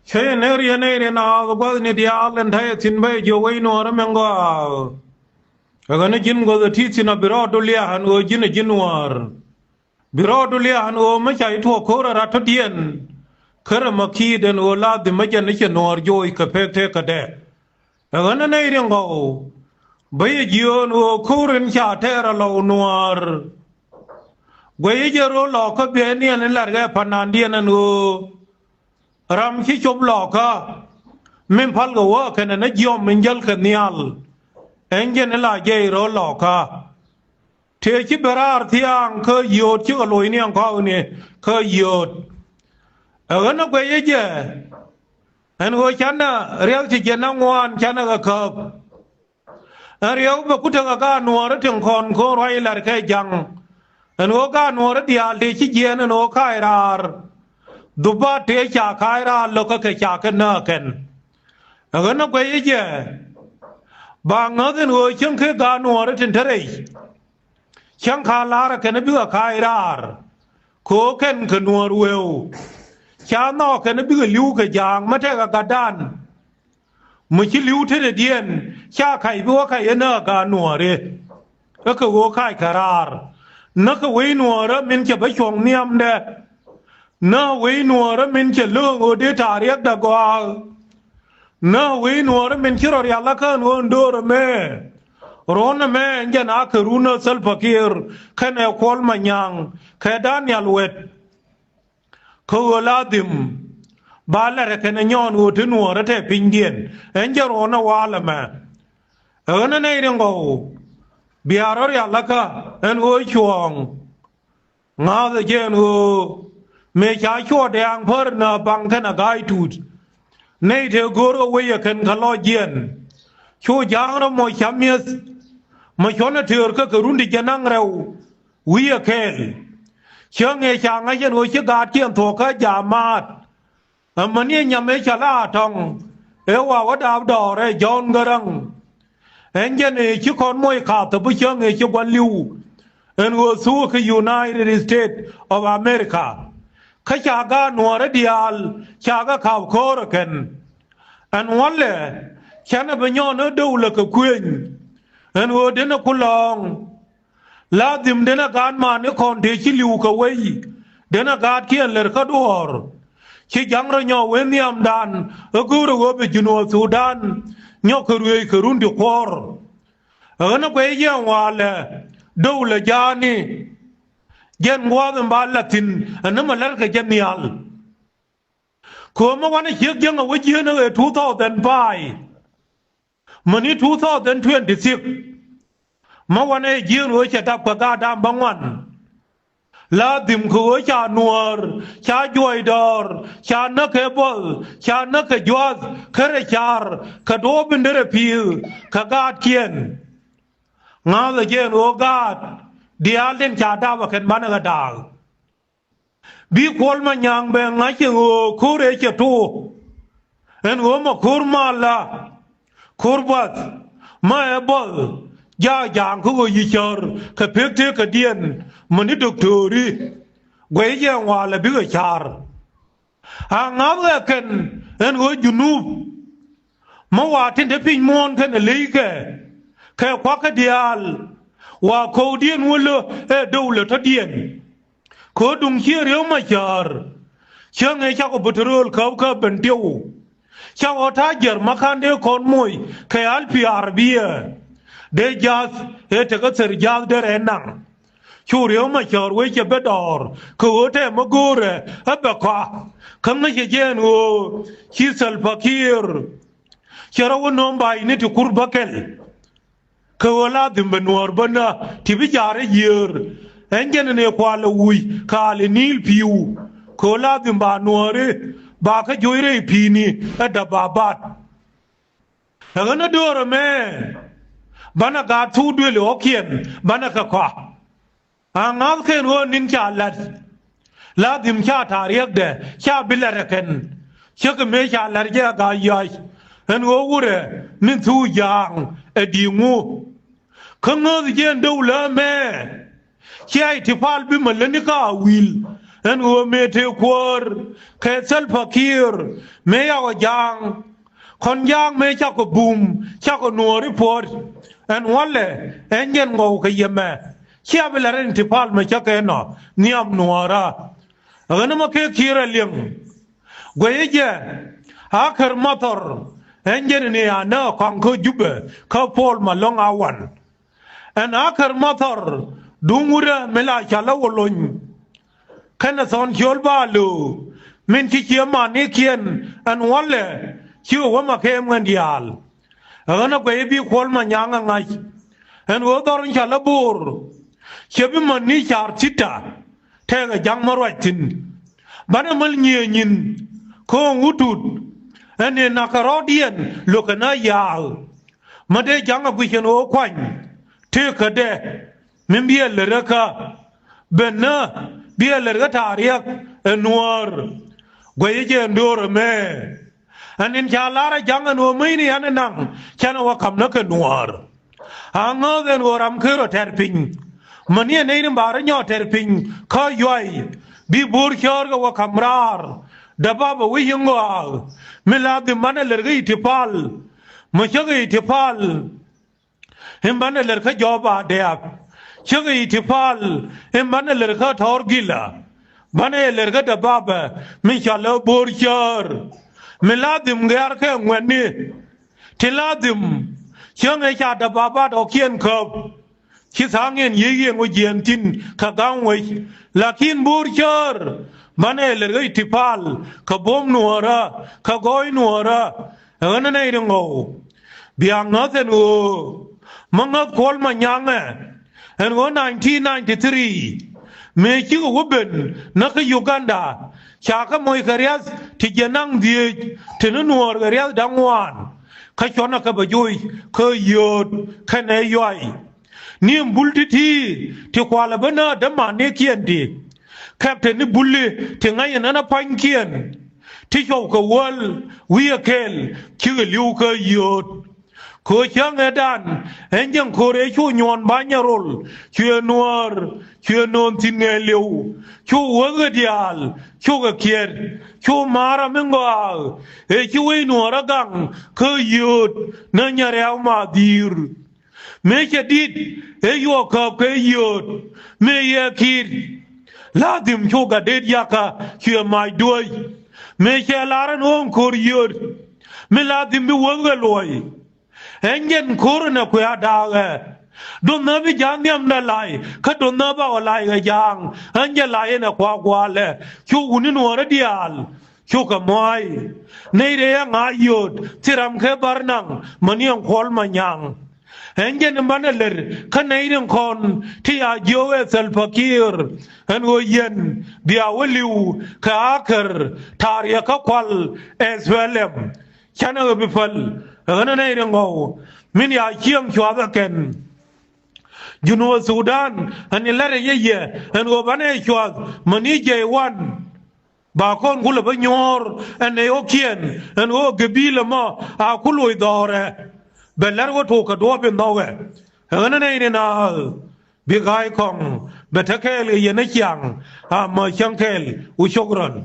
ใช่เนรียนเนรียนเอาก็เนี่ยที่อาลันไทยสินไปอยู่ไว้นอร์มังก็ก็เนี่ยจินก็จะที่สินะบิโรดุลียหันโอจินจินวาร์บิโรดุลียหันโอไม่ใช่ทั่วโครารัฐเดียนเครมาคีเดนโอลาดิไม่ใช่เนี่ยนอร์โยอีกเพกเทกเดก็เนี่ยเนรียนก็ใบจีโอนโอคูรินชาเทระลาวนวร์ใบจีโรลอกก็เบียนี่นั่นแหละก็พันนันเดียนันโอรำขี้ชมหลอกก็มิพัลก็ว่าแค่นั้นยอมมินยัลกันนิอัลเอ็งเจนละเจโรหลอกก็เทชิบราร์ที่อังเคยโยดชิกลอยนี่อังเขาเนี่ยเคยโยดนักเวยเจอันหัวฉันน่ะเรียกที่เจนงวนฉันน่ะก็ขับเรียกว่ากุศลการนัวรถึงคนโคร้อยละแค่ยังอันหัวการนัวรที่อัลที่ชิเจนนัวขายราร์ดุบะเทชาขายราร์โลกก็ชากันนักกันนักเวยเจบางนัดหัวฉันคือการนัวรถึงเท่าไรช่างขาลาระกันบิวขายราร์โคเคนขนัวรวยชานอกกันบิวลิวกจางมาเทกกระดานมื่อชิลิวเทเดียนชาไข่บิวไข่เนอการนัวเรก็คือหัวไข่ขารารนักวินัวระมินจะไปชงเนียมเดนักวินัวระมินจะเลื่องอุดิธารียกดกว่านักวินัวระมินชิรอยาละกันวันดูระเมร้อนแม่ยันอาครูนสัลฟกีร์แค่แนวควอลมันยังแค่ด้านยาลเวดเขาลาดิมบาลละแค่นย้อนอุทินัวระเทปิงเดียนเอ็นจะร้อนวาละแม่นั่นเองก็บิอาร์ยาละก็เอ็นโอยช่วงงาจะเจนโอเมชาชัวแดงเพิร์นบังแค่นกายทูดในเทกูรเวียกันขลอเจียนชัวยางเราไม่ช้ำเมียสมาชนเถื่อก็รุ่นที่จะนั่งเราวิเคลเชื่อเงยช่างไอ้ยันวิชกาเที่ยงถั่วก็ยามาดมันเนี่ยยังไม่ฉลาดทองว่าดาวดอร์ย้อนกระดังเอ็นยันชิคอนมวยขาดแต่ผู้เชื่อเงยชิวันลิวเอ็นวัวสู้คือ United States of America ข้าชากาหนัวระเดียลชากาข่าวโครกันอันวันเลยฉันเป็นย้อนดูเลยกับคุยอันวัวเดินกุลองลาดิมเดินการมาเนี่ยคนเทชิลิวกับเว้ยเดินการเขียนเลยก็ดูอร์ชิยังระยอเวนียมดันกูรู้ว่าเป็นจุนวสุดานยกครุยครุนดิควอร์นักเวย์ยังว่าเลยดูเลยจานี่ยันว่าเป็นบาลลัตินอันนั้นมันเล่นกับเจนียลขวมาวันนี้เชียยังเอาไว้ยืนเอาทูท่อเดินไปมันนี่ทูท่อเดิน26มาวันนี้ยืนไว้จะดับประกาศดำบางวันลาดิมคือชาหนัวชาจวยดอร์ชานักเฮบลชานักจวดเครชาร์ขดอบินเดรพิลขกาดเขียนงาเลยเจนโอกาสเดียเล่นชาดาวกันมันกระดาษบีควอลมันยังเบงไงเชียงโอคูเรเจตูเอ็นโอมาคูร์มาลาคูร์บัตมาเอบลยาอย่างเขาก็ยิ่งเชอร์กับเพื่อเทกเดียนมันนี่ด็อกเตอรีเวียงว่าเลยบิกชาร์หางเอาเกันเอ็นโอยูนูบมาว่าที่เดพิมอนกันเลยแค่ควักเดียลว่าโคเดียนวัวเลยดูเลยทัดเดียนโคดุงเชี่ยเรียวมาชาร์เชื่อไงชาวบุตรโรลเขาเป็นเดียวชาวท่าเยอรมันคันเดียวคนมวยแค่อัลพีอาร์บีเดียร์เทก็เสียยาเดรนังชูเรียวมาชาร์เวชเบดอร์เขาเทมกูเร่ฮับกว่าคำนั้นเจนโอชิสลพักีร์เชื่อว่าน้องใบนี่ถูกคูร์บักเกลเขาลาดิมเป็นนัวร์บันนะที่พิจารณ์เยอะเอ็นเจนเนี่ยควาลวุยคาเลนิลพิวเขาลาดิมบานัวร์บาขจอยเรพีนี่ดับบาบัดเอ็งนั่นดูระเมบ้านกาทูด้วยหลอกเขียนบ้านกะขวางาเขียนว่านินชาลัดลาดิมชาทารียกเดชาบิลล์กันเชื่อเมชาลัดเจ้ากายายเห็นว่าวุฒิมินทูยางดีงูข้างนอกเจนดูแลแม่ใช่ที่พาลบิมันเล่นก้าวิล en wo me te kwor ke sel fakir me ya wa jang kon jang me cha ko bum cha ko no report en wale en yen ngo ke yeme chia bela ren ti pal me cha ke no niam nuara agana ma ke kira liang gweje akar motor en yen ne ya na kon ko jube ka pol ma long awan en akar motor dungura mela chala wolon kana son kyol balu min ti kiema ni kien an wale chiu wa ma kem ngan dial agana ko ebi kwol ma nyanga ngai en wo dor chala bur chebi man ni char tita tega jang marwatin bana mal nyin ko ngutut ene nakarodian lokana yaal made janga gwichen o kwan te kade min biya leraka benna biya lerga tariyak enwar gwayeje ndoro me anin chalara janga no mini anang chana wa kamna ke nuar anga den woram kero terping mani nei mbara nyo terping ka yoy bi bur khyor ga wa kamrar daba ba wi yungo milad man lerga itipal machga itipal hembana lerka joba deak chga itipal hembana lerka thorgila bane lerka dababa min chala bor khyor miladim gar ke ngwani tiladim changa cha dababa do kien khop chi sangin yigi ngo jen tin ka gangwe lakin bor khyor bane lerka itipal ka bom nuara ka goy nuara ngana nei ngo biang ngaten o mangat kol manyanga en 1993 me chi woben na ka Uganda cha ka moy karias ti janang die tenuor karias dangwan ka chona ka bajoy ka yod ka ne yoy nim bulti ti kwala bana da mane kiendi captain ni bulli ti ngay na pankien ti chow ka wol wiakel ki liu ka yod ko chang edan enjang kore chu nyon banyarol chu nuar chu non tineliu chu wagadial chu ga kier chu mara mengal e chu we nuara gang ko yud na nyarel ma dir me chedit e yo ka ke yud me ye kir ladim chu ga det yaka chu mai doy me chelaran on kor yud me ladim bi wagaloy engen korna ko adaga don nabi janyam na lai ka don naba walai ga jang anje lai na kwa kwale chu unin wora dial chu ka moi nei re nga yod tiram ke barnang maniang khol manyang engen manaler ka nei ren kon ti a jowe sel fakir en wo yen bia waliu ka akar tariya ka kwal eswelem chana bi fal ana nei ngo min ya chiang chwa ga ken juno Sudan an lare ye an go bane chwa mani je wan ba kon kula ba nyor an ne okien an o gebila ma a kulo idore belar go to ka do ben doge ana nei na bi gai kong betakel ye na chiang a ma chang kel u chogron